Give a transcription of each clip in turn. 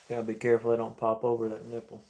Gotta be careful they don't pop over that nipple.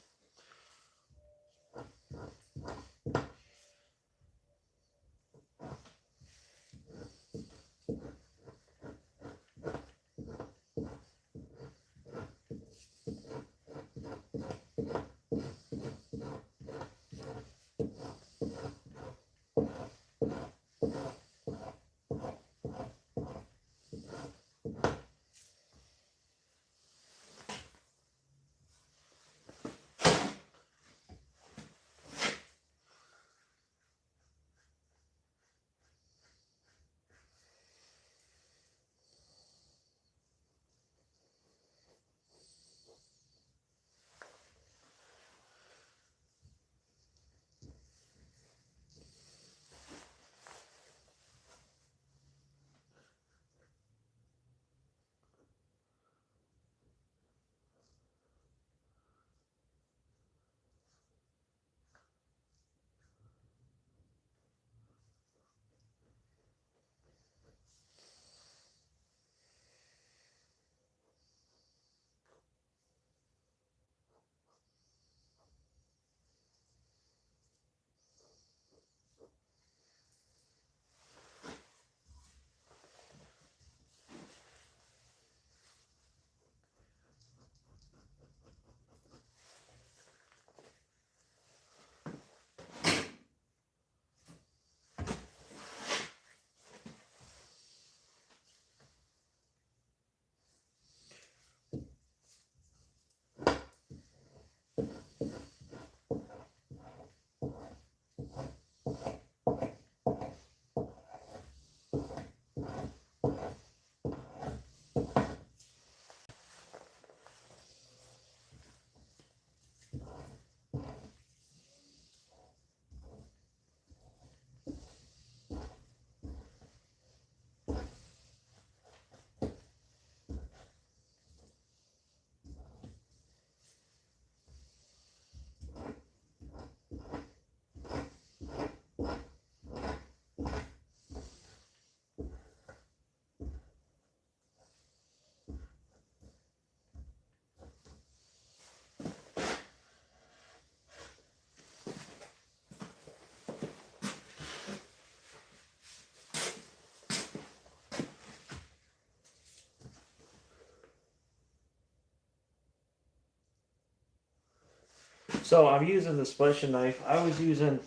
So I'm using the splashing knife. I was using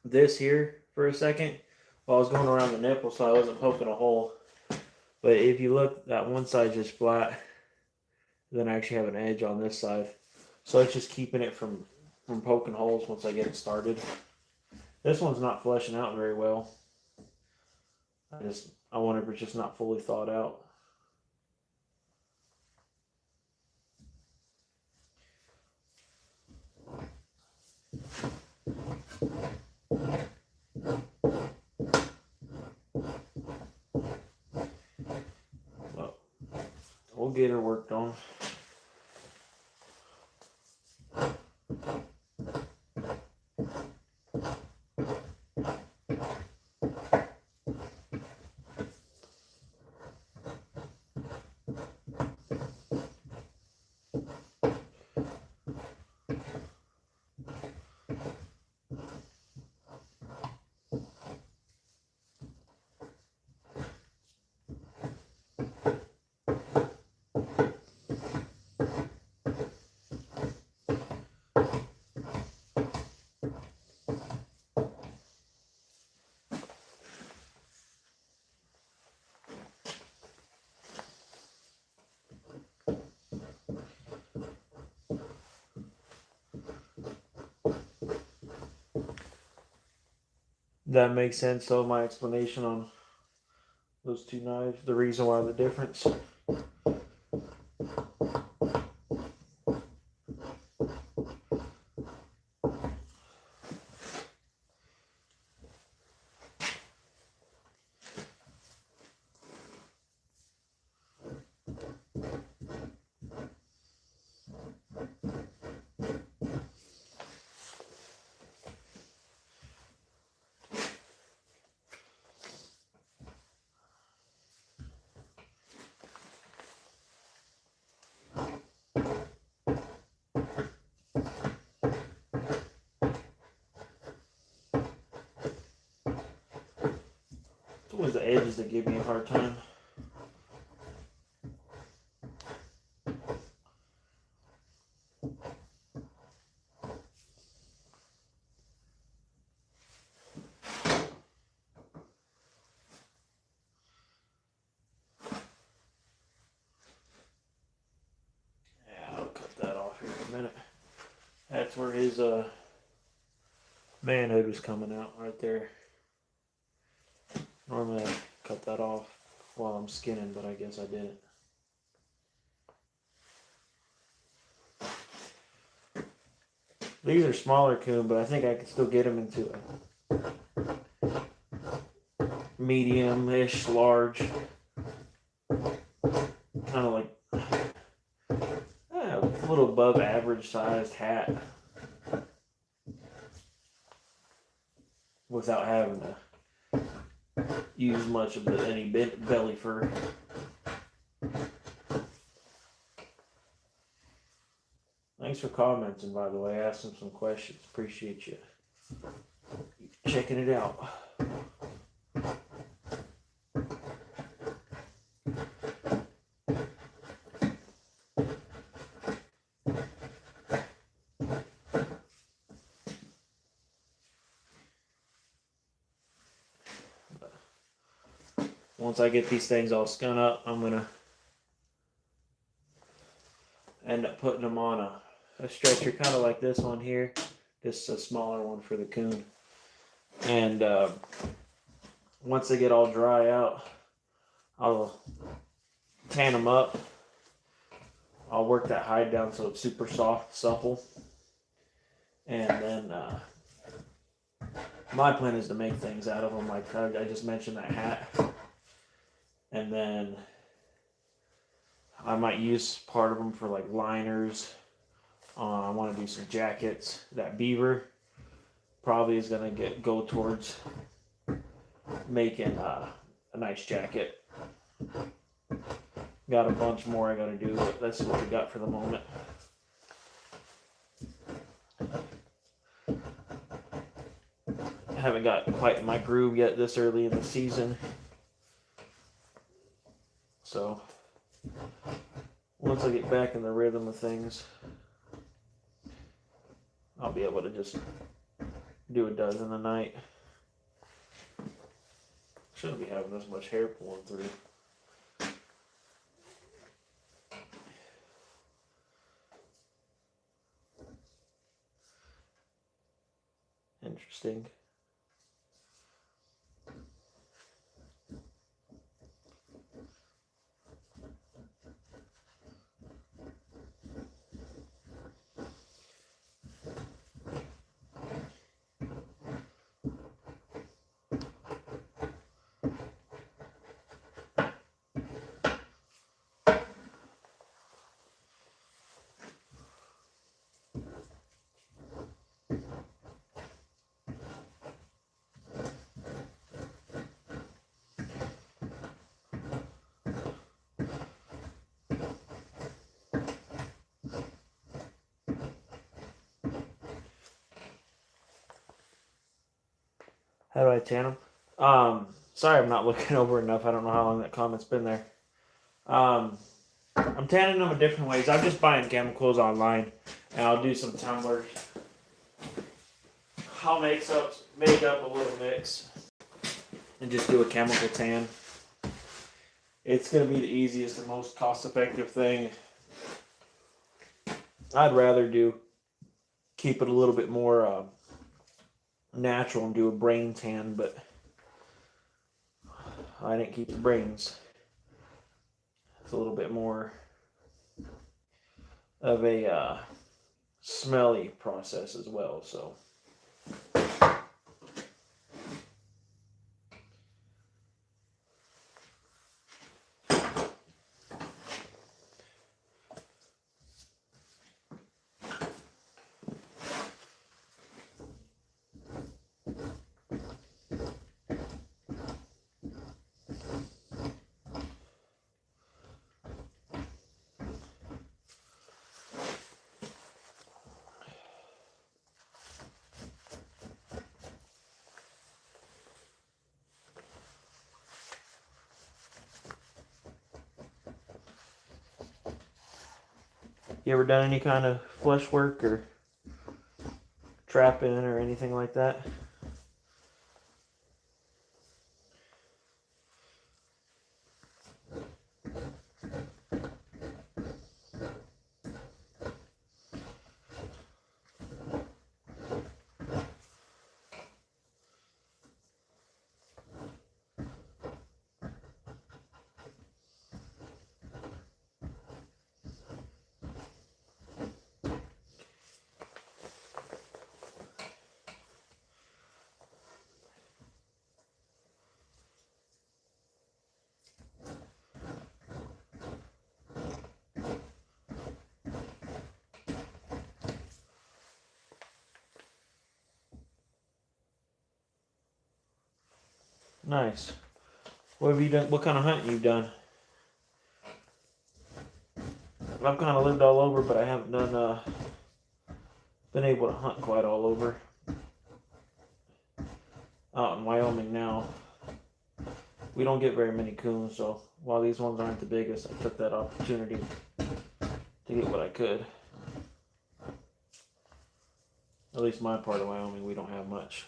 this here for a second while I was going around the nipple, so I wasn't poking a hole. But if you look, that one side just flat. Then I actually have an edge on this side, so it's just keeping it from poking holes once I get it started. This one's not fleshing out very well. I wonder if it's just not fully thawed out. Well, we'll get her worked on. That makes sense. So my explanation on those two knives, the reason why the difference. edges that give me a hard time. Yeah, I'll cut that off here in a minute. That's where his manhood was coming out right there. Normally I cut that off while I'm skinning, but I guess I didn't. These are smaller coon, but I think I can still get them into a medium-ish, large, kind of like a little above average sized hat without having to use much of any belly fur. Thanks for commenting, by the way, asking some questions. Appreciate you checking it out. Once I get these things all skun up, I'm gonna end up putting them on a stretcher, kind of like this one here, just a smaller one for the coon. And once they get all dry out, I'll tan them up. I'll work that hide down so it's super soft, supple. And then my plan is to make things out of them, like I just mentioned that hat. And then I might use part of them for like liners. I want to do some jackets. That Beaver probably is going to go towards making a nice jacket. Got a bunch more I got to do, but that's what we got for the moment. I haven't got quite in my groove yet this early in the season. So once I get back in the rhythm of things, I'll be able to just do a dozen a night. Shouldn't be having this much hair pulling through. Interesting. How do I tan them? Sorry, I'm not looking over enough. I don't know how long that comment's been there. I'm tanning them in different ways. I'm just buying chemicals online, and I'll do some tumblers. I'll make up a little mix and just do a chemical tan. It's going to be the easiest and most cost-effective thing. I'd rather keep it a little bit more natural and do a brain tan, but I didn't keep the brains. It's a little bit more of a smelly process as well, so. You ever done any kind of flesh work or trapping or anything like that? Nice. What have you done? What kind of hunting you've done? I've kind of lived all over, but I haven't done been able to hunt quite all over. Out in Wyoming now, we don't get very many coons, so while these ones aren't the biggest, I took that opportunity to get what I could. At least my part of Wyoming, we don't have much.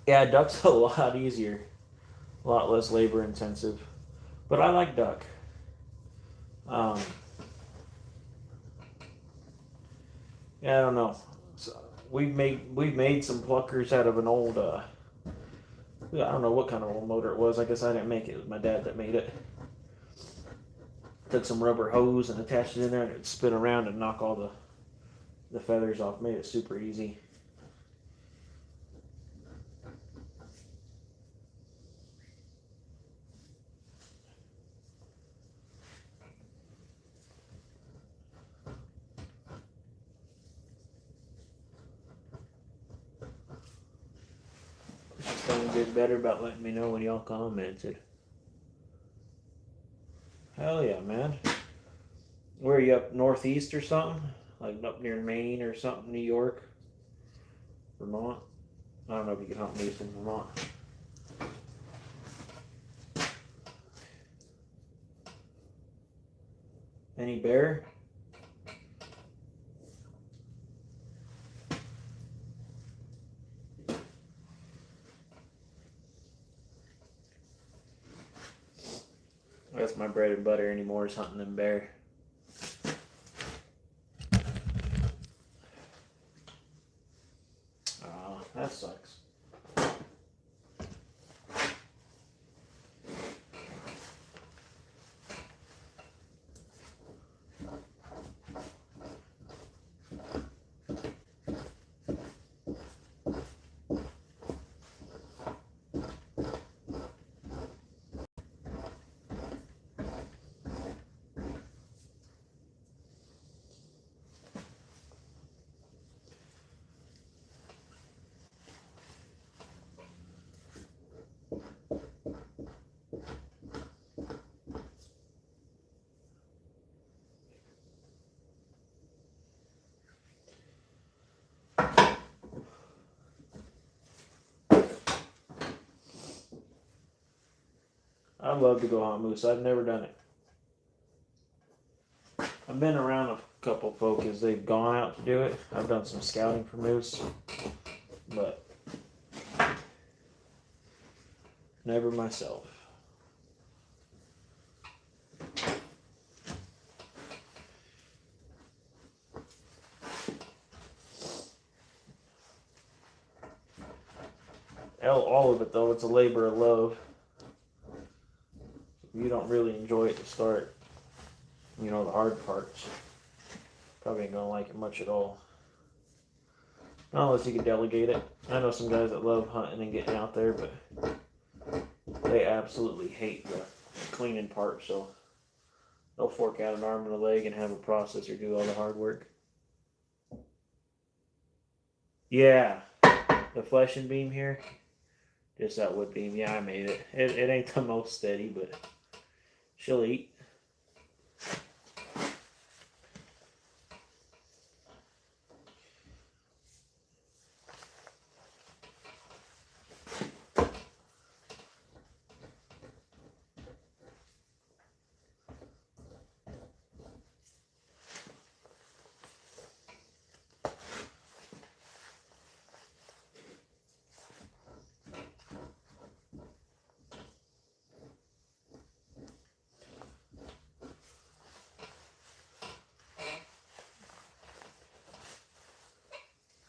Yeah, duck's a lot easier, a lot less labor intensive, but I like duck. Yeah, I don't know. So we've made some pluckers out of an old I don't know what kind of old motor it was. I guess I didn't make it. It was my dad that made it. Took some rubber hose and attached it in there, and it'd spin around and knock all the feathers off. Made it super easy. Someone did better about letting me know when y'all commented. Hell yeah, man. Where are you, up northeast or something? Like up near Maine or something, New York? Vermont? I don't know if you can hunt moose in Vermont. Any bear? That's my bread and butter anymore, is hunting them bear. Oh, that sucks. I'd love to go hunt moose. I've never done it. I've been around a couple folk as they've gone out to do it. I've done some scouting for moose, but never myself. All of it though, it's a labor of love. You don't really enjoy it to start, you know, the hard parts, probably ain't gonna like it much at all. Not unless you can delegate it. I know some guys that love hunting and getting out there, but they absolutely hate the cleaning part, so they'll fork out an arm and a leg and have a processor do all the hard work. Yeah, the fleshing beam here, just that wood beam. Yeah, I made it. It ain't the most steady, but she'll eat.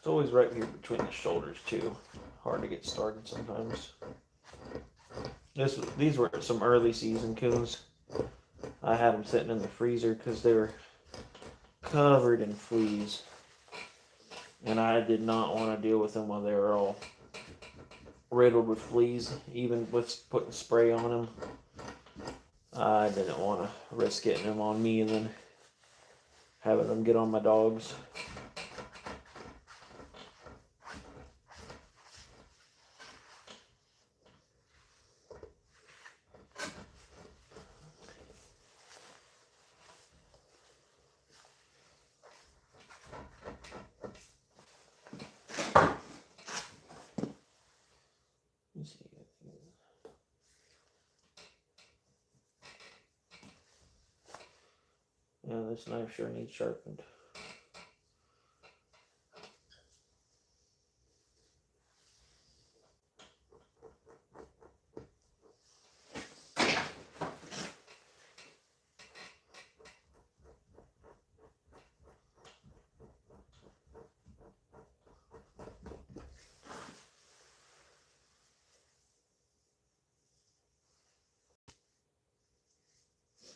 It's always right here between the shoulders too. Hard to get started sometimes. These were some early season coons. I had them sitting in the freezer because they were covered in fleas. And I did not want to deal with them while they were all riddled with fleas, even with putting spray on them. I didn't want to risk getting them on me and then having them get on my dogs. Yeah, this knife sure needs sharpened.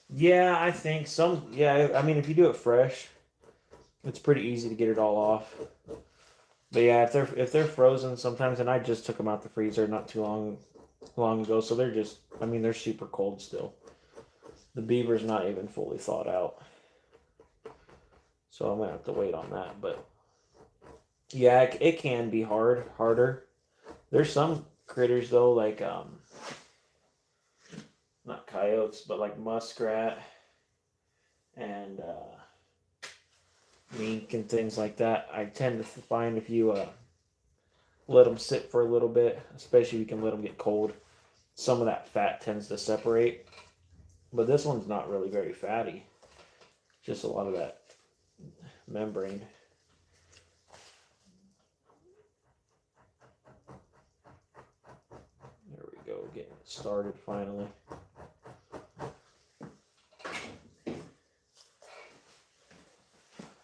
Yeah, I think some. Yeah, I mean, if you do it fresh, it's pretty easy to get it all off. But yeah, if they're frozen sometimes, and I just took them out the freezer not too long ago, so they're just. I mean, they're super cold still. The beaver's not even fully thawed out, so I'm gonna have to wait on that. But yeah, it can be harder. There's some critters though, like not coyotes, but like muskrat and mink and things like that. I tend to find if you let them sit for a little bit, especially if you can let them get cold, some of that fat tends to separate. But this one's not really very fatty, just a lot of that membrane. There we go, getting it started finally.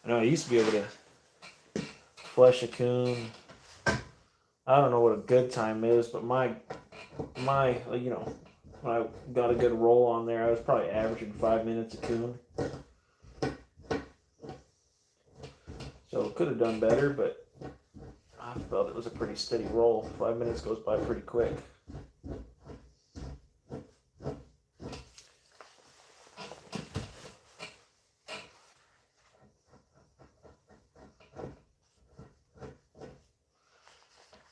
I know I used to be able to flesh a coon. I don't know what a good time is, but my you know, when I got a good roll on there, I was probably averaging 5 minutes a coon. So could have done better, but I felt it was a pretty steady roll. 5 minutes goes by pretty quick.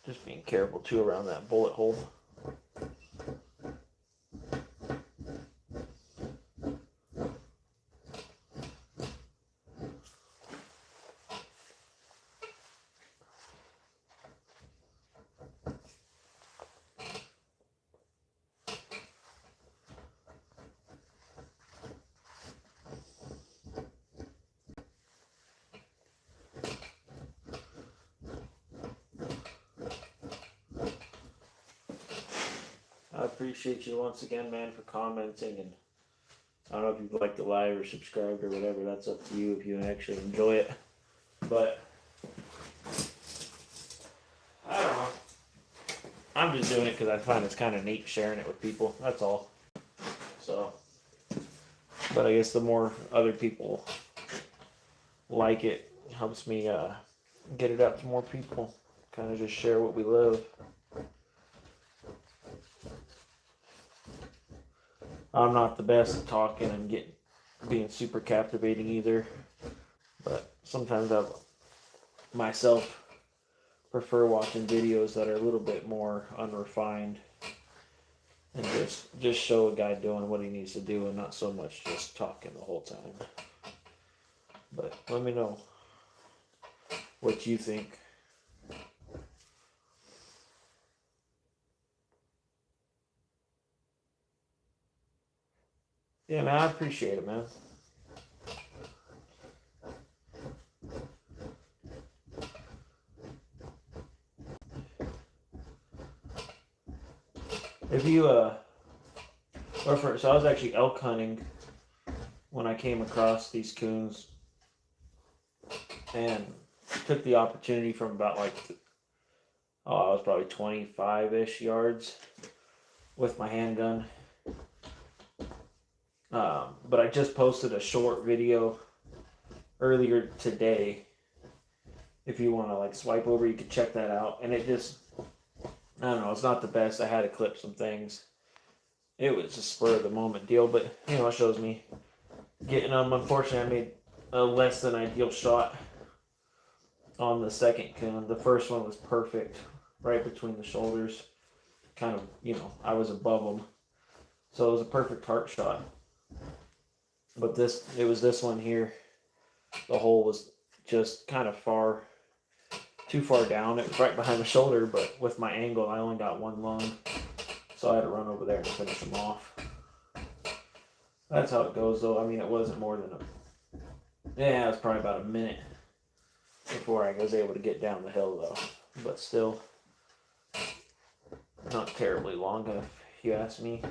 Just being careful too around that bullet hole. I appreciate you once again, man, for commenting, and I don't know if you'd like to like or subscribe or whatever. That's up to you if you actually enjoy it. But I don't know. I'm just doing it because I find it's kind of neat sharing it with people. That's all. So, but I guess the more other people like it, helps me get it out to more people. Kind of just share what we love. I'm not the best at talking and being super captivating either, but sometimes I myself prefer watching videos that are a little bit more unrefined and just show a guy doing what he needs to do and not so much just talking the whole time. But let me know what you think. Yeah, man, I appreciate it, man. If you so I was actually elk hunting when I came across these coons, and took the opportunity from about like, I was probably 25-ish yards with my handgun. But I just posted a short video earlier today. If you want to like swipe over, you can check that out. And it just, I don't know, it's not the best. I had to clip some things. It was a spur of the moment deal, but you know, it shows me getting them. Unfortunately, I made a less than ideal shot on the second coon. The first one was perfect, right between the shoulders. Kind of, you know, I was above them. So it was a perfect heart shot. But it was this one here. The hole was just kind of too far down. It was right behind the shoulder, but with my angle, I only got one lung. So I had to run over there and finish them off. That's how it goes, though. I mean, it wasn't more than it was probably about a minute before I was able to get down the hill, though. But still, not terribly long, if you ask me.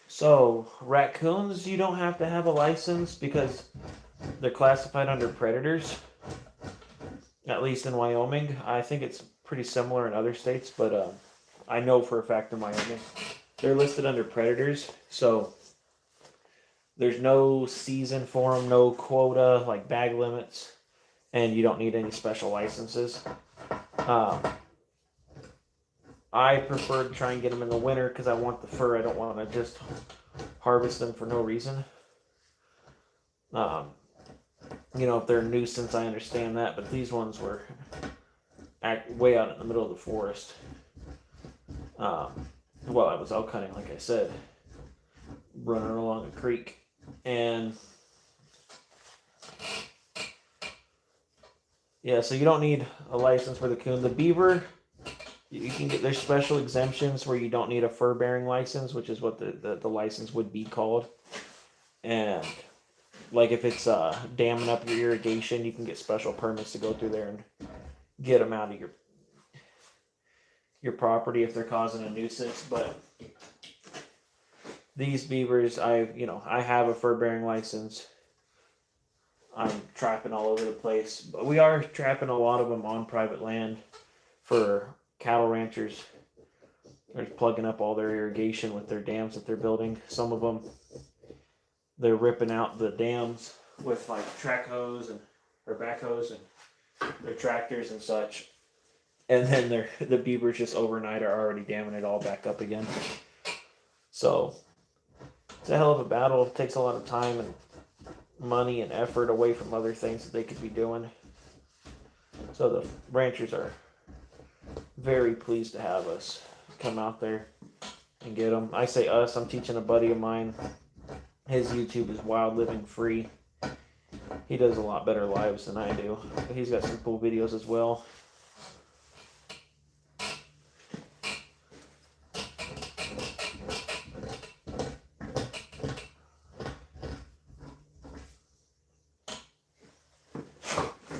So, raccoons, you don't have to have a license because they're classified under predators, at least in Wyoming. I think it's pretty similar in other states, but I know for a fact in Wyoming, they're listed under predators. So, there's no season for them, no quota, like bag limits, and you don't need any special licenses. I prefer to try and get them in the winter because I want the fur. I don't want to just harvest them for no reason. You know, if they're a nuisance, I understand that, but these ones were way out in the middle of the forest. Well, I was elk hunting, like I said, running along a creek, and yeah, so you don't need a license for the coon. The beaver, you can get, there's special exemptions where you don't need a fur bearing license, which is what the license would be called. And like if it's damming up your irrigation, you can get special permits to go through there and get them out of your property if they're causing a nuisance. But these beavers, I have a fur bearing license. I'm trapping all over the place, but we are trapping a lot of them on private land for cattle ranchers. They're plugging up all their irrigation with their dams that they're building. Some of them, they're ripping out the dams with like track hose or backhoes and their tractors and such. And then the beavers just overnight are already damming it all back up again. So it's a hell of a battle. It takes a lot of time and money and effort away from other things that they could be doing. So the ranchers are very pleased to have us come out there and get them. I say us, I'm teaching a buddy of mine. His YouTube is Wild Living Free. He does a lot better lives than I do. But he's got some cool videos as well.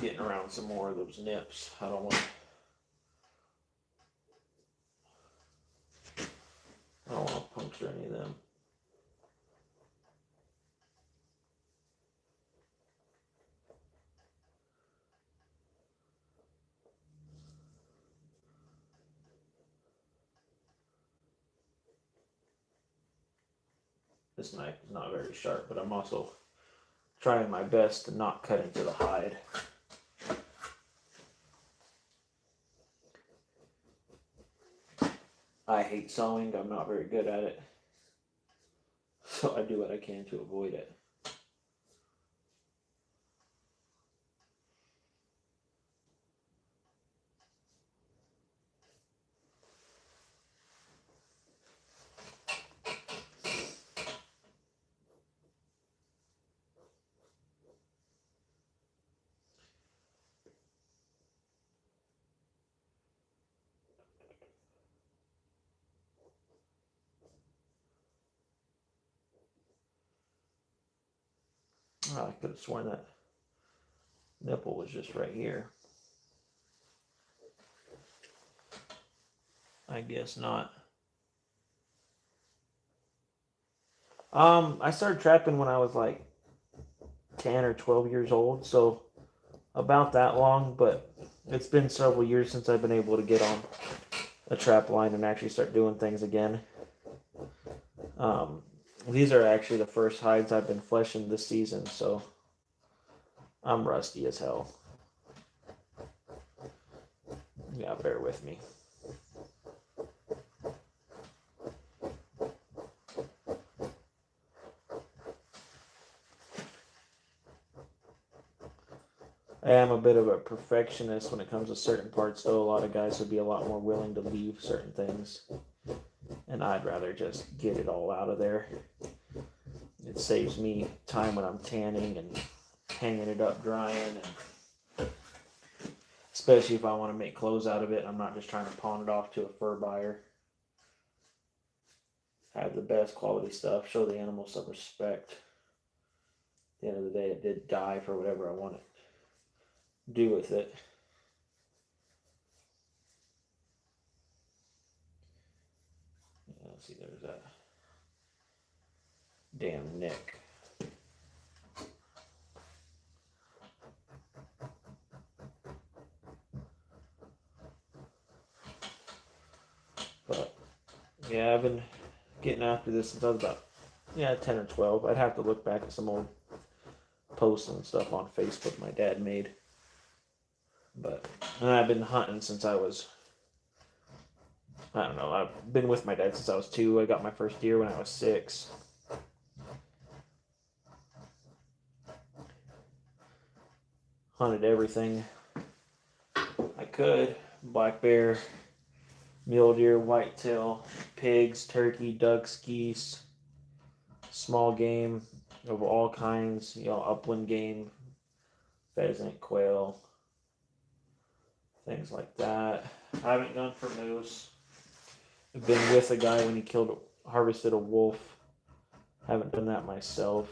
Getting around some more of those nips. I don't want to puncture any of them. This knife is not very sharp, but I'm also trying my best to not cut into the hide. I hate sewing. I'm not very good at it. So I do what I can to avoid it. Oh, I could have sworn that nipple was just right here. I guess not. I started trapping when I was like 10 or 12 years old, so about that long, but it's been several years since I've been able to get on a trap line and actually start doing things again. These are actually the first hides I've been fleshing this season, so I'm rusty as hell. Yeah, bear with me. I am a bit of a perfectionist when it comes to certain parts, though. A lot of guys would be a lot more willing to leave certain things, and I'd rather just get it all out of there. It saves me time when I'm tanning and hanging it up drying, and especially if I want to make clothes out of it. I'm not just trying to pawn it off to a fur buyer. Have the best quality stuff, show the animal some respect. At the end of the day, it did die for whatever I want to do with it. Yeah, let's see, there's that damn neck. But yeah, I've been getting after this since I was about 10 or 12. I'd have to look back at some old posts and stuff on Facebook my dad made. But and I've been hunting since I was, I don't know, I've been with my dad since I was 2. I got my first deer when I was 6. Hunted everything I could. Black bear, mule deer, whitetail, pigs, turkey, ducks, geese, small game of all kinds, upland game, pheasant, quail, things like that. I haven't gone for moose. I've been with a guy when he harvested a wolf. Haven't done that myself.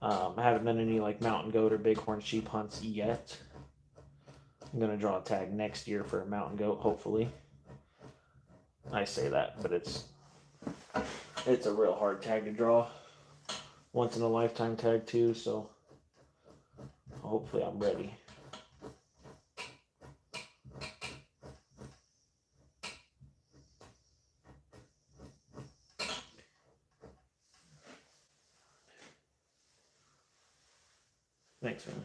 I haven't done any like mountain goat or bighorn sheep hunts yet. I'm gonna draw a tag next year for a mountain goat, hopefully. I say that, but it's a real hard tag to draw. Once in a lifetime tag too, so hopefully I'm ready. Thanks, man.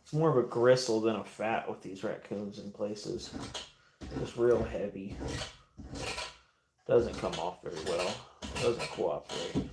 It's more of a gristle than a fat with these raccoons in places. Just real heavy. Doesn't come off very well. Doesn't cooperate.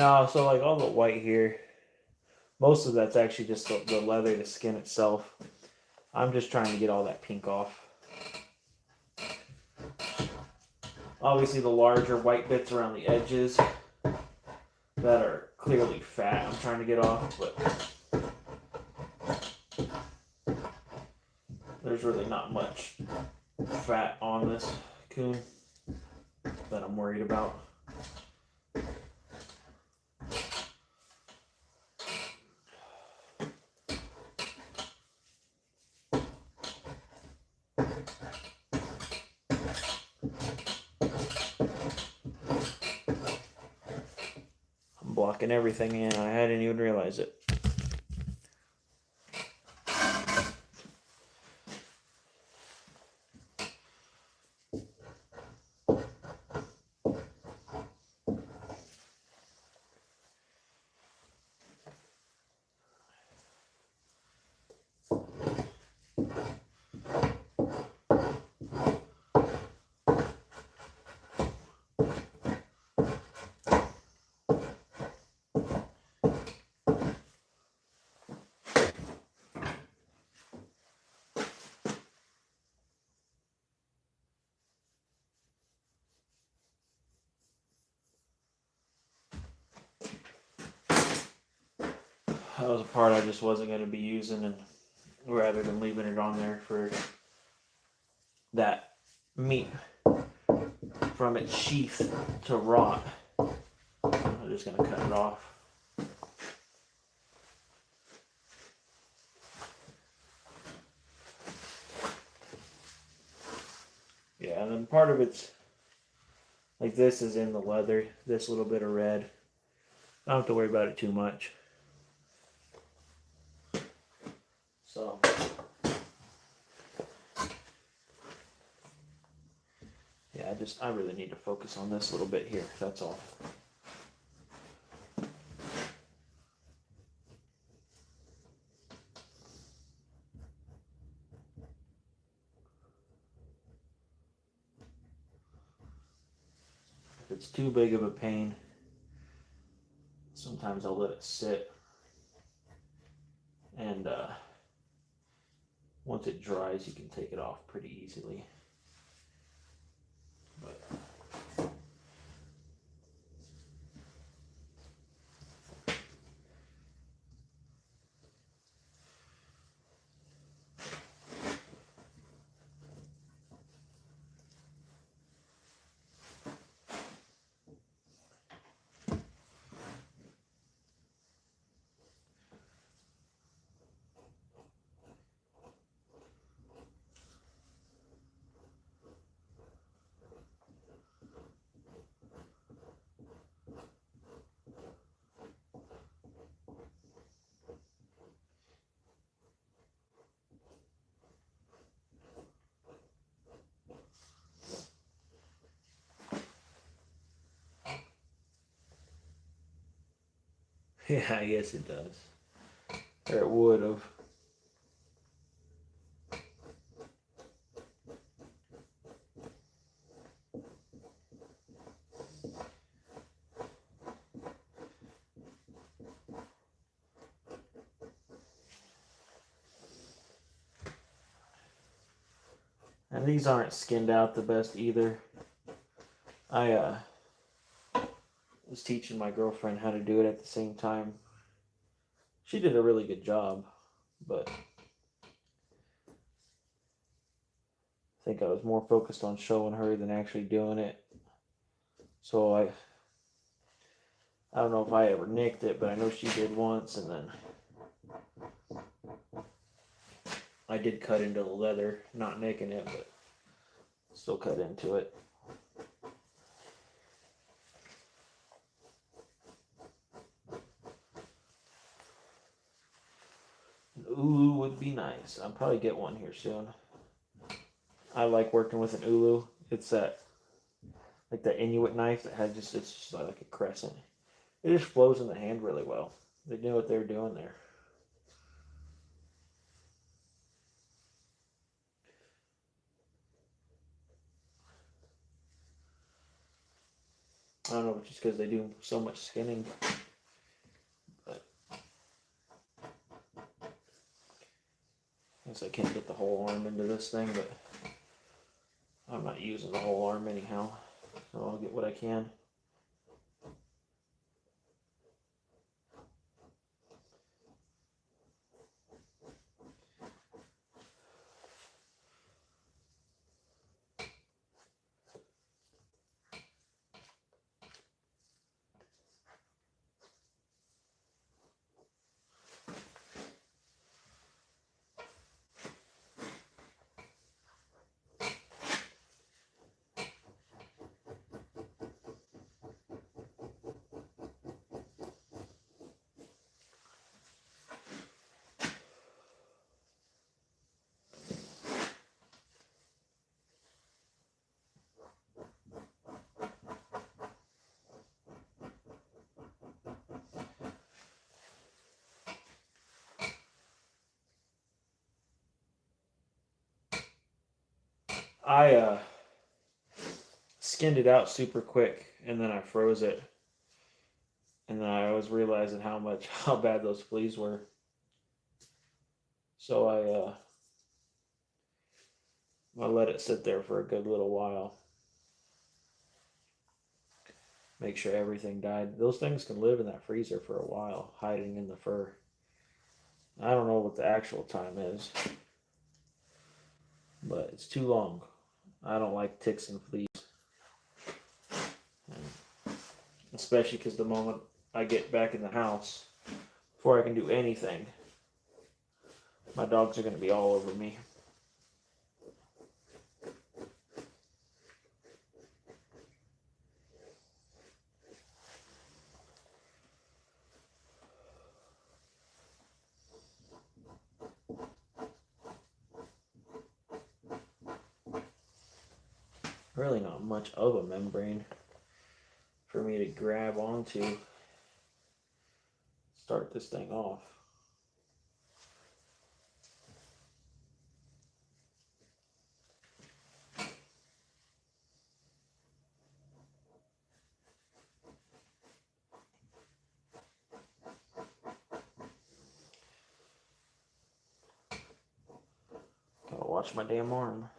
No, so like all the white here, most of that's actually just the leather, the skin itself. I'm just trying to get all that pink off. Obviously the larger white bits around the edges that are clearly fat I'm trying to get off, but there's really not much fat on this coon that I'm worried about. I'm blocking everything in. I hadn't even realized it. That was a part I just wasn't going to be using, and rather than leaving it on there for that meat from its sheath to rot, I'm just going to cut it off. Yeah, and then part of it's like this is in the leather, this little bit of red. I don't have to worry about it too much. So yeah, I really need to focus on this little bit here, that's all. If it's too big of a pain, sometimes I'll let it sit, and once it dries you can take it off pretty easily. But yeah, I guess it does. Or it would have. And these aren't skinned out the best either. I was teaching my girlfriend how to do it at the same time. She did a really good job, but I think I was more focused on showing her than actually doing it. So I don't know if I ever nicked it, but I know she did once, and then I did cut into the leather, not nicking it, but still cut into it. An ulu would be nice. I'll probably get one here soon. I like working with an ulu. It's that, like the Inuit knife that has it's just like a crescent. It just flows in the hand really well. They knew what they were doing there. I don't know, just because they do so much skinning. But I guess I can't get the whole arm into this thing, but I'm not using the whole arm anyhow, so I'll get what I can. I skinned it out super quick, and then I froze it, and then I was realizing how bad those fleas were. So I let it sit there for a good little while. Make sure everything died. Those things can live in that freezer for a while, hiding in the fur. I don't know what the actual time is, but it's too long. I don't like ticks and fleas. Especially because the moment I get back in the house, before I can do anything, my dogs are going to be all over me. Really not much of a membrane for me to grab onto, start this thing off. Gotta watch my damn arm.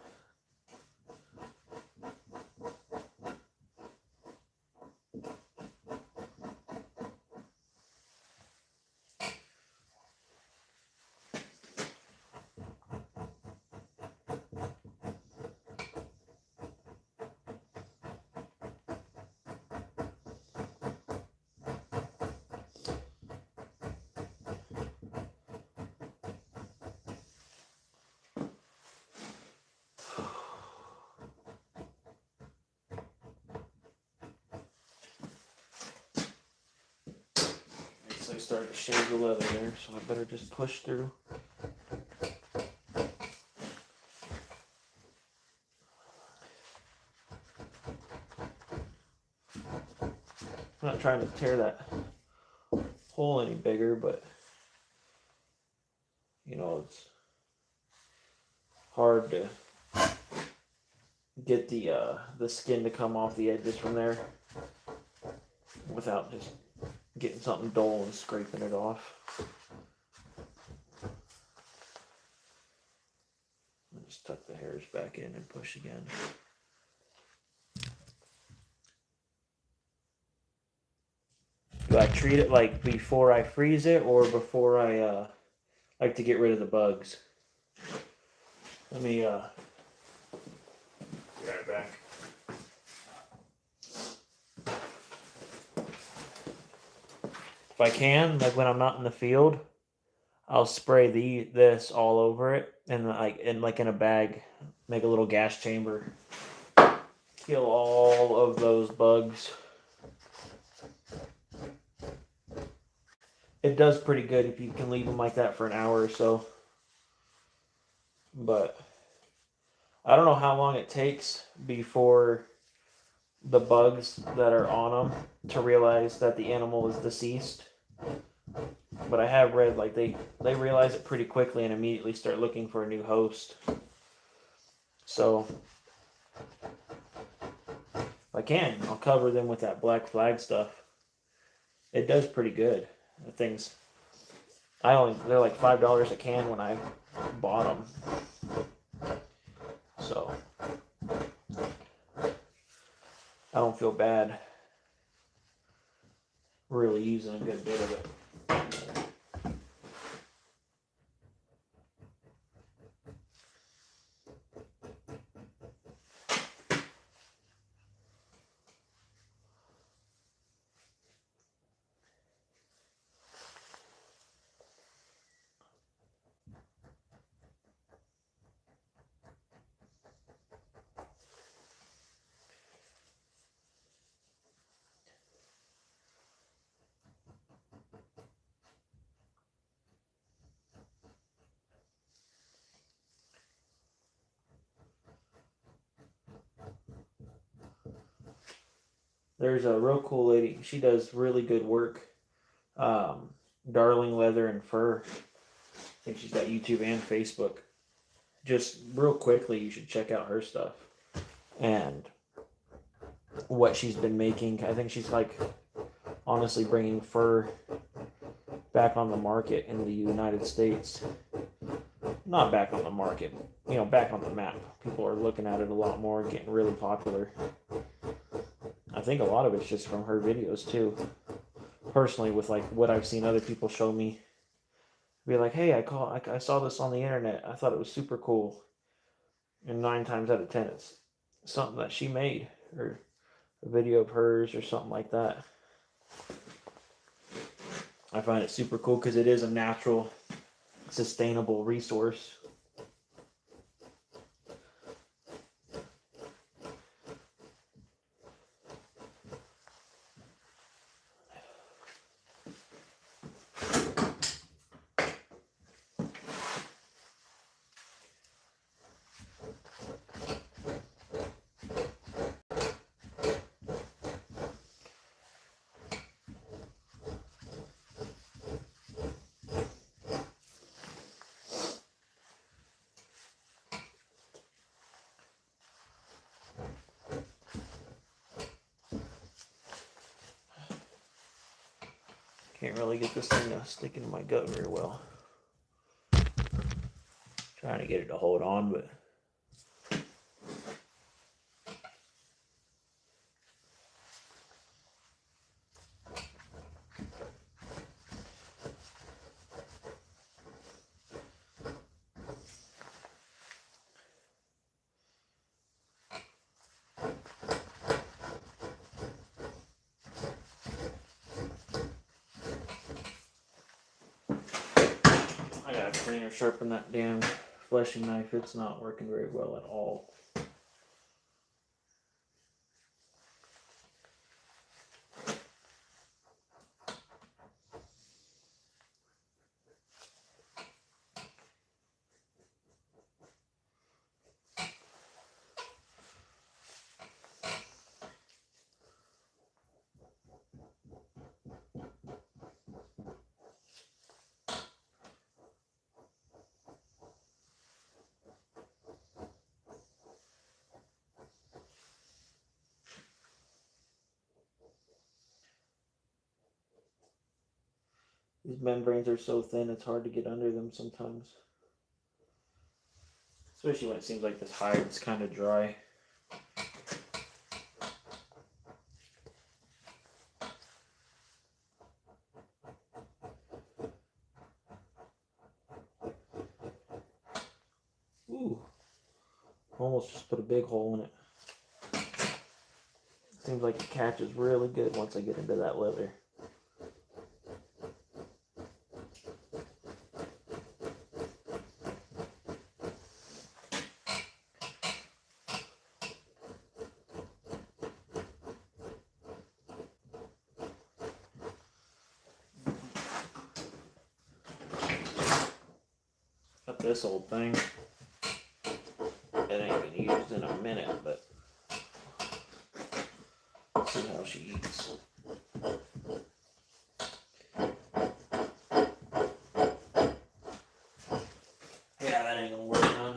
I started to shave the leather there, so I better just push through. I'm not trying to tear that hole any bigger, but you know, it's hard to get the skin to come off the edges from there without just getting something dull and scraping it off. I'll just tuck the hairs back in and push again. Do I treat it like before I freeze it or before I like to get rid of the bugs? Let me be right back. If I can, like when I'm not in the field, I'll spray this all over it and like in a bag, make a little gas chamber, kill all of those bugs. It does pretty good if you can leave them like that for an hour or so. But I don't know how long it takes before the bugs that are on them to realize that the animal is deceased. But I have read like they realize it pretty quickly and immediately start looking for a new host. So If I can, I'll cover them with that Black Flag stuff. It does pretty good. The things, they're like $5 a can when I bought them. So I don't feel bad really using a good bit of it. There's a real cool lady. She does really good work. Darling Leather and Fur. I think she's got YouTube and Facebook. Just real quickly, you should check out her stuff and what she's been making. I think she's like honestly bringing fur back on the market in the United States. Not back on the market, back on the map. People are looking at it a lot more, getting really popular. I think a lot of it's just from her videos too. Personally, with like what I've seen other people show me, be like, hey, I saw this on the internet. I thought it was super cool. And 9 times out of 10, it's something that she made, or a video of hers, or something like that. I find it super cool because it is a natural, sustainable resource. Can't really get this thing to stick into my gut very well. Trying to get it to hold on, but I gotta clean or sharpen that damn fleshing knife. It's not working very well at all. These membranes are so thin, it's hard to get under them sometimes. Especially when it seems like this hide is kind of dry. Ooh, almost just put a big hole in it. Seems like it catches really good once I get into that leather. Got this old thing. It ain't been used in a minute, but let's see how she eats. Yeah, that ain't gonna work none.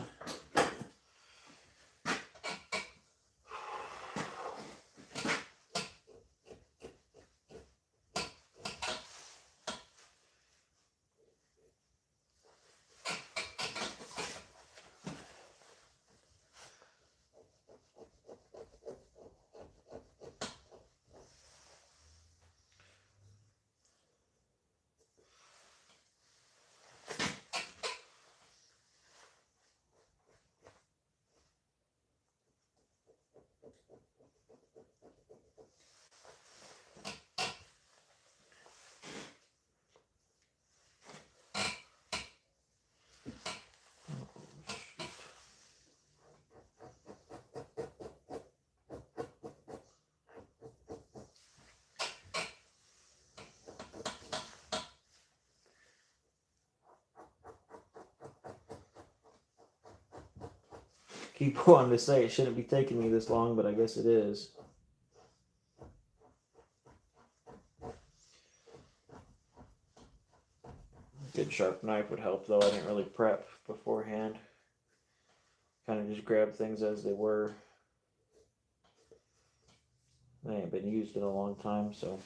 Keep wanting to say it shouldn't be taking me this long, but I guess it is. A good sharp knife would help, though. I didn't really prep beforehand. Kind of just grabbed things as they were. They ain't been used in a long time, so.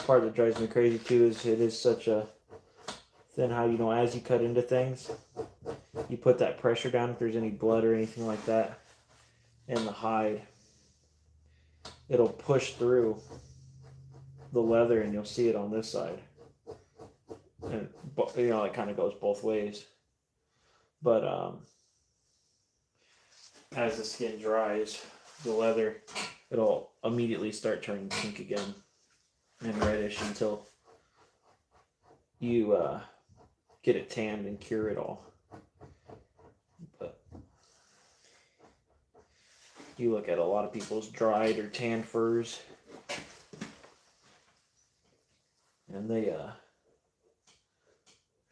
Part that drives me crazy too is it is such a thin hide. You know, as you cut into things, you put that pressure down if there's any blood or anything like that in the hide. It'll push through the leather, and you'll see it on this side. And you know, it kind of goes both ways. But as the skin dries, the leather, it'll immediately start turning pink again and reddish until you get it tanned and cure it all. But you look at a lot of people's dried or tanned furs, and they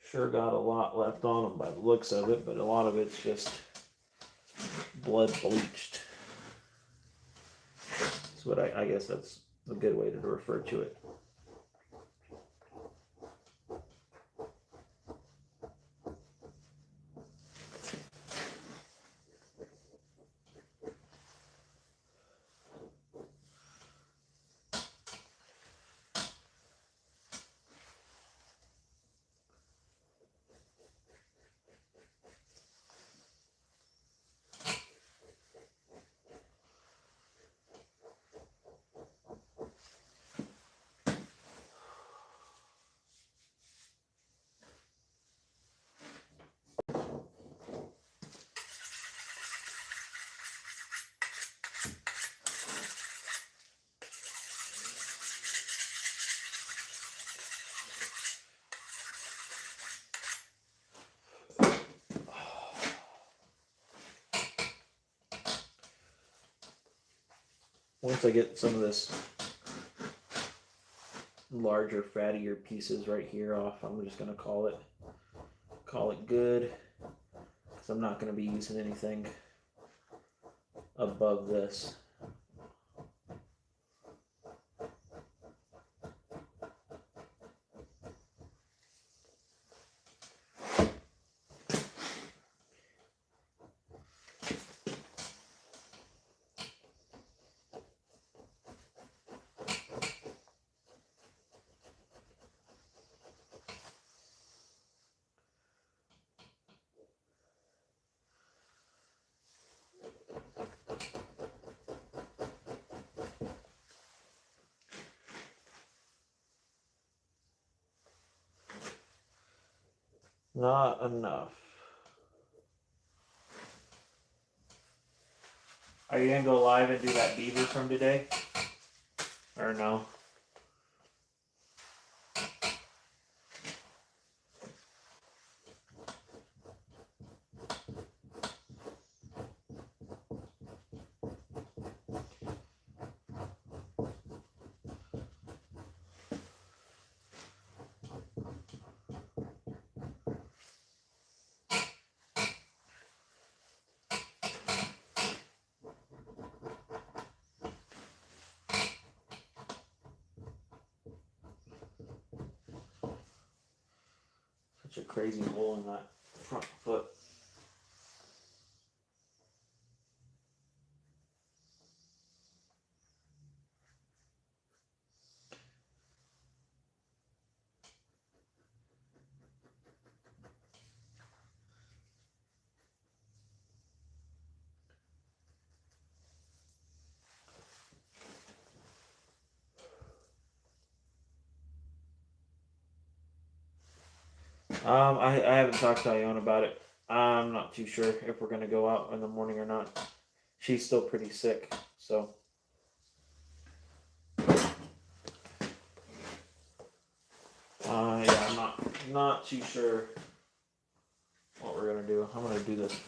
sure got a lot left on them by the looks of it, but a lot of it's just blood bleached. That's what I guess that's a good way to refer to it. Once I get some of this larger, fattier pieces right here off, I'm just gonna call it good, because I'm not gonna be using anything above this. Not enough. Are you gonna go live and do that beaver from today? Or no? Such a crazy hole in that front foot. I haven't talked to Ione about it. I'm not too sure if we're gonna go out in the morning or not. She's still pretty sick, so. Yeah, I'm not too sure what we're gonna do. I'm gonna do this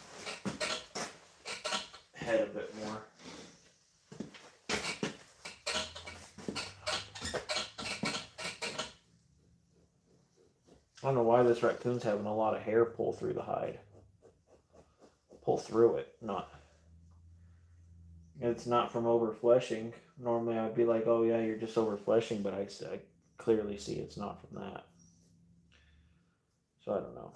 head a bit more. I don't know why this raccoon's having a lot of hair pull through the hide. Pull through it, not. It's not from overfleshing. Normally I'd be like, oh yeah, you're just overfleshing, but I clearly see it's not from that. So I don't know.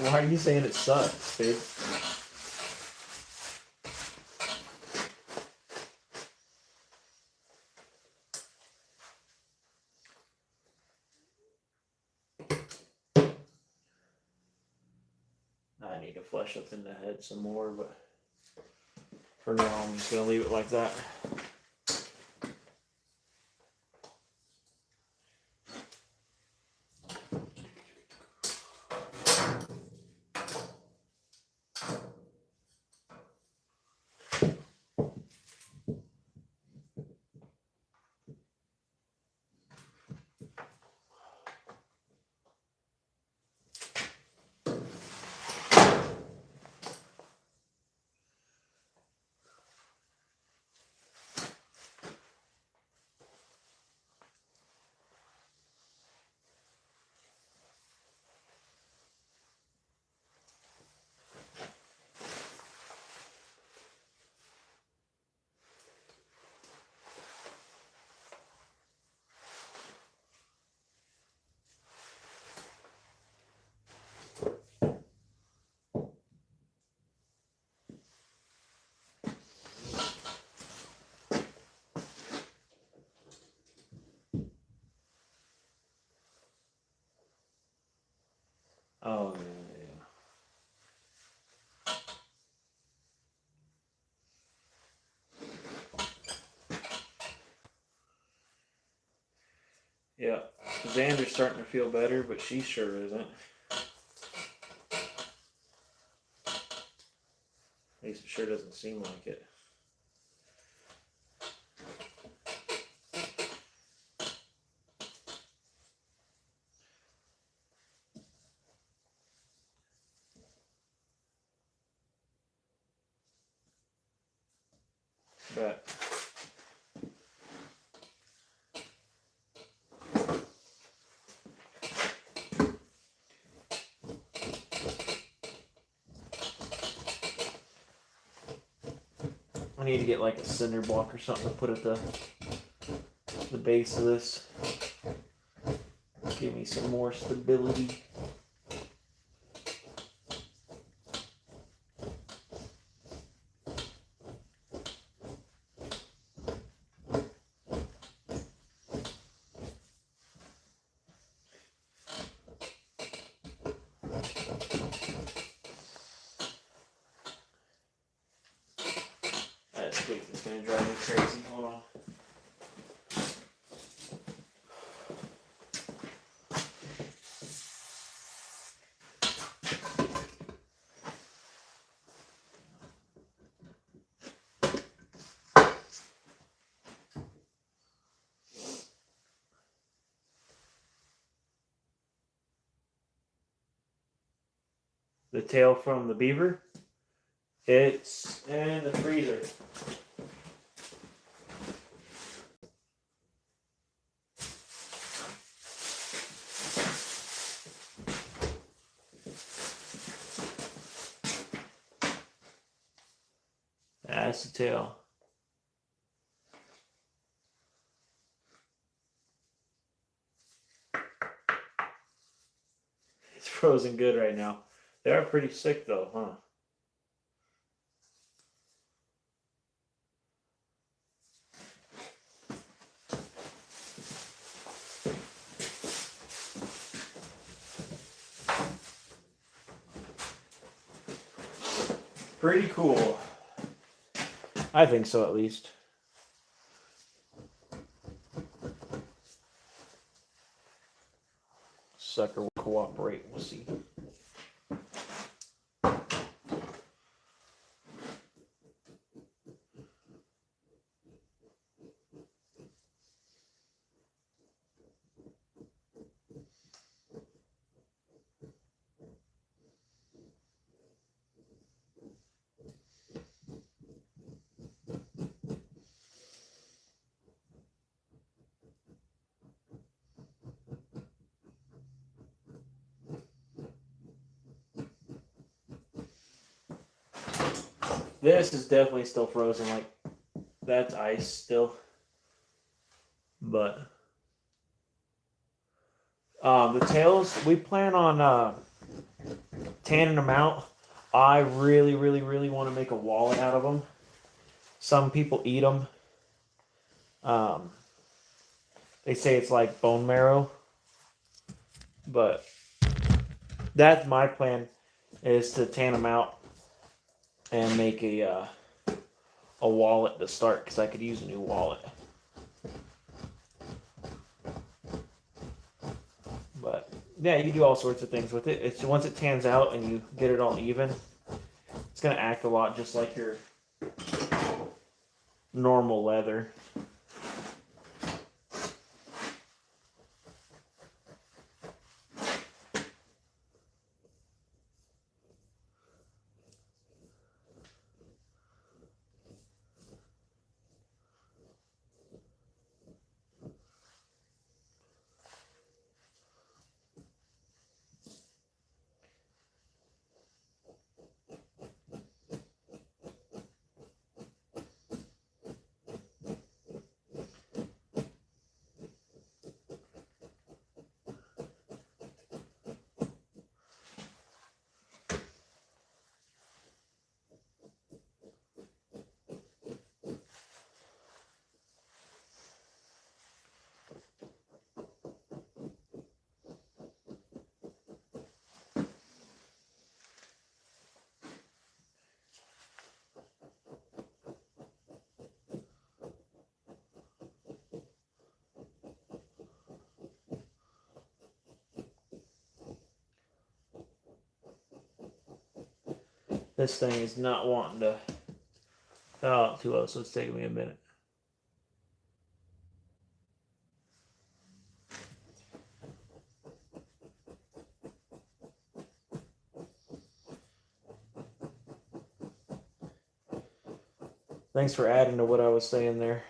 Why are you saying it sucks, babe? I need to flesh up in the head some more, but for now I'm just gonna leave it like that. Oh yeah. Yeah, Xander's starting to feel better, but she sure isn't. At least it sure doesn't seem like it. need to get like a cinder block or something to put at the base of this. Give me some more stability. That squeak is going to drive me crazy. Hold on. The tail from the Beaver, it's in the freezer. That's the tail. It's frozen good right now. They are pretty sick though, huh? Pretty cool. I think so, at least. Sucker will cooperate. We'll see. This is definitely still frozen. Like, that's ice still. But the tails, we plan on tanning them out. I really want to make a wallet out of them. Some people eat them. They say it's like bone marrow. But that's my plan, is to tan them out and make a wallet to start, because I could use a new wallet. But yeah, you can do all sorts of things with it. It's once it tans out and you get it all even, it's gonna act a lot just like your normal leather. This thing is not wanting to thaw out too well, so it's taking me a minute. Thanks for adding to what I was saying there.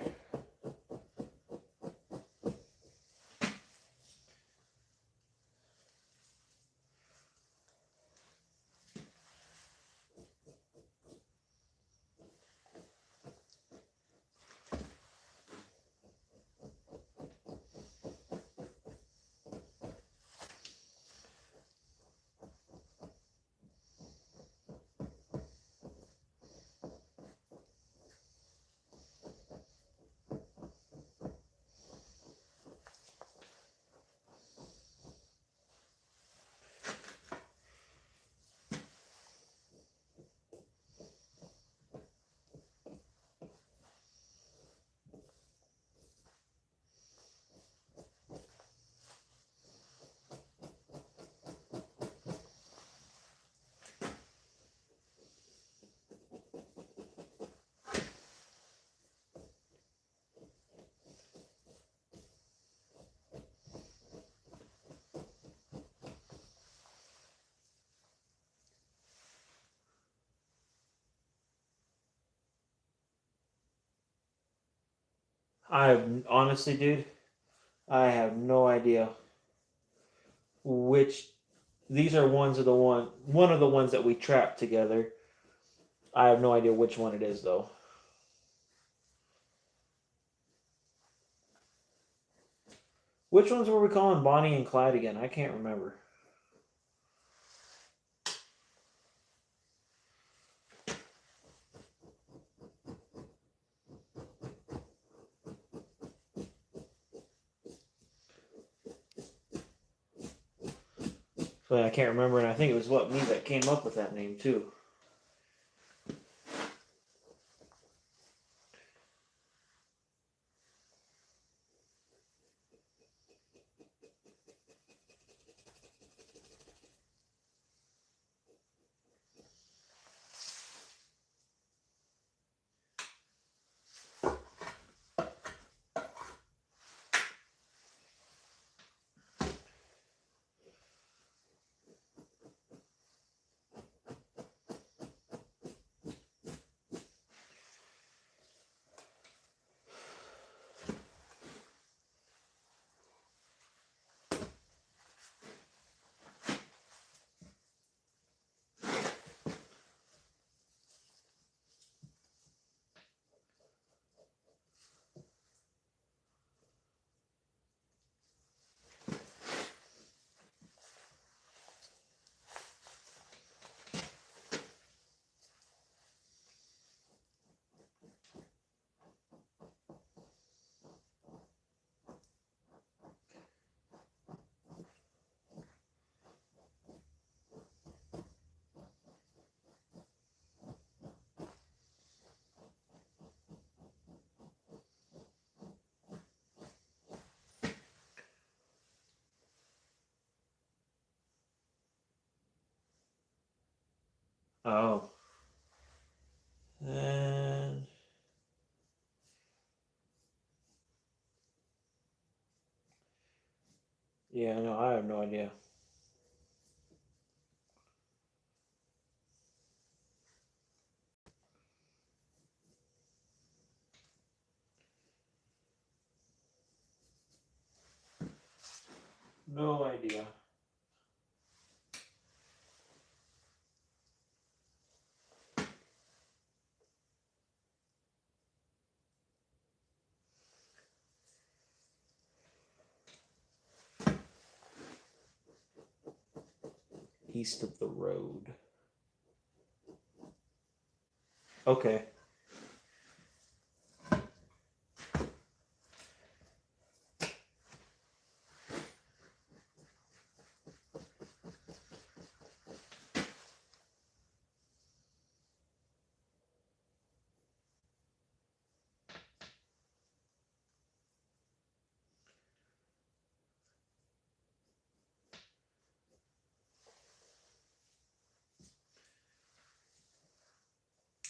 Honestly, dude, I have no idea which. These are one of the ones that we trapped together. I have no idea which one it is though. Which ones were we calling Bonnie and Clyde again? I can't remember. So I can't remember, and I think it was me that came up with that name too. Oh. And yeah, no, I have no idea. No idea. East of the road. Okay.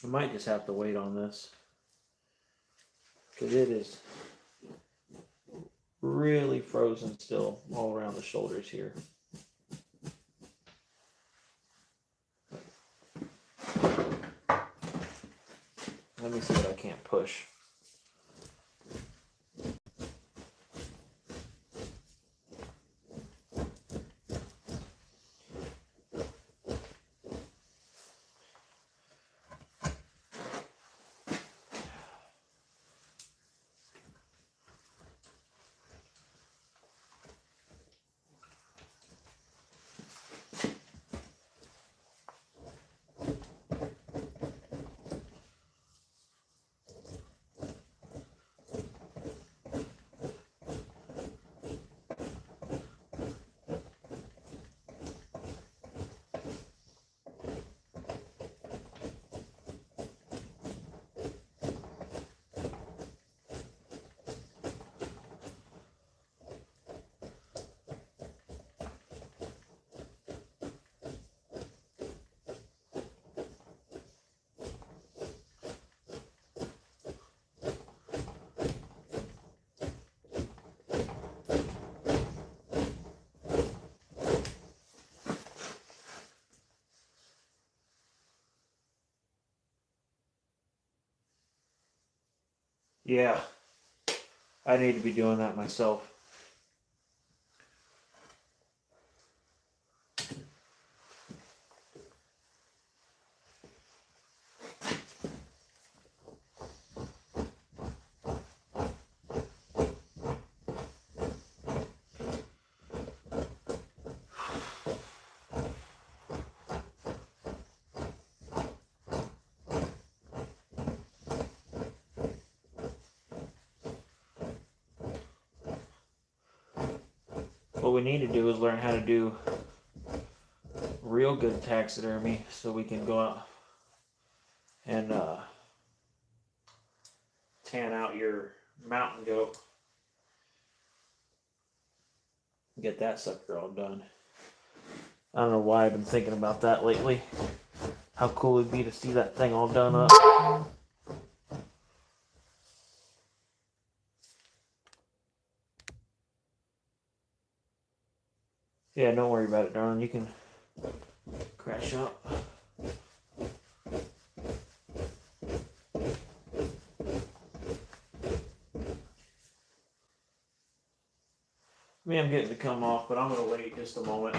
I might just have to wait on this. Because it is really frozen still all around the shoulders here. Let me see what I can't push. Yeah. I need to be doing that myself. What we need to do is learn how to do real good taxidermy so we can go out and tan out your mountain goat. Get that sucker all done. I don't know why I've been thinking about that lately. How cool it'd be to see that thing all done up. Yeah, don't worry about it, darling. You can crash up. Me, I'm getting to come off, but I'm going to wait just a moment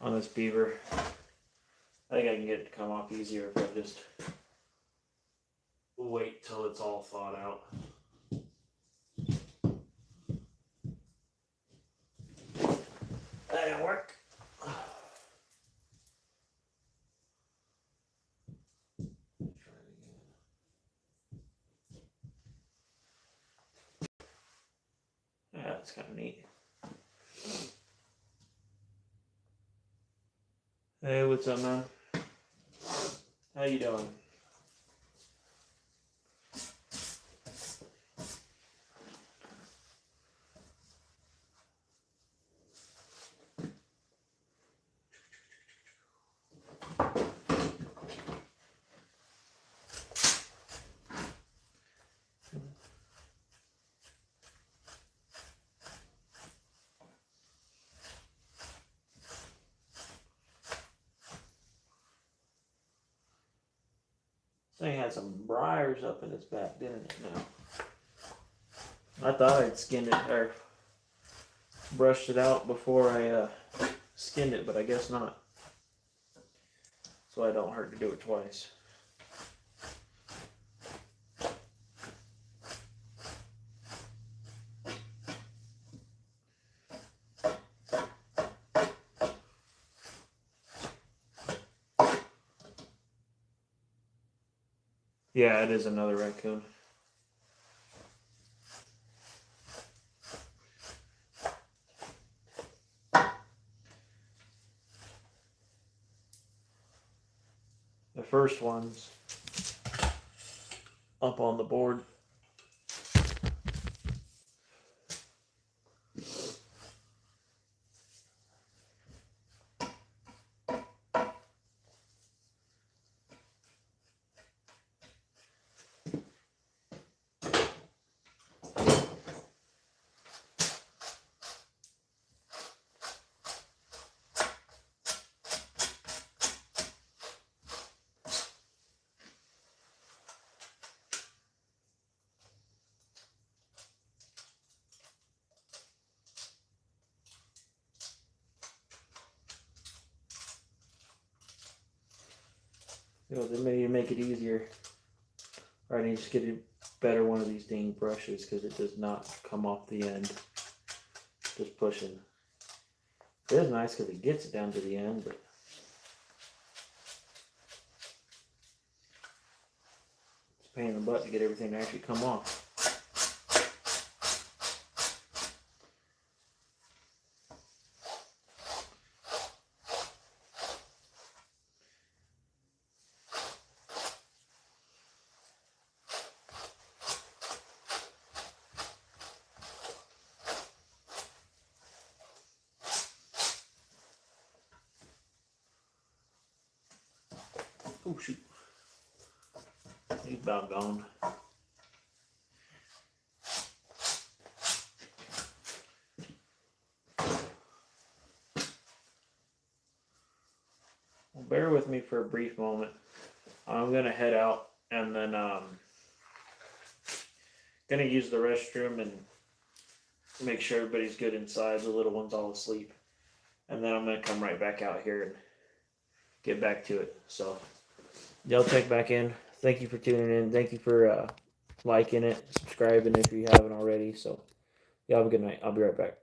on this beaver. I think I can get it to come off easier if I just wait till it's all thawed out. That didn't work. Yeah, that's kind of neat. Hey, what's up, man? How you doing? Thing had some briars up in its back, didn't it? No. I thought I'd skinned it or brushed it out before I skinned it, but I guess not. So I don't hurt to do it twice. Yeah, it is another raccoon. The first one's up on the board. You know, they may make it easier. Or I need to just get a better one of these dang brushes because it does not come off the end. Just pushing. It is nice because it gets it down to the end, but it's a pain in the butt to get everything to actually come off. Oh shoot. He's about gone. Well, bear with me for a brief moment. I'm gonna head out and then Gonna use the restroom and make sure everybody's good inside. The little one's all asleep. And then I'm gonna come right back out here and get back to it. So y'all check back in. Thank you for tuning in. Thank you for liking it, subscribing if you haven't already. So y'all have a good night. I'll be right back.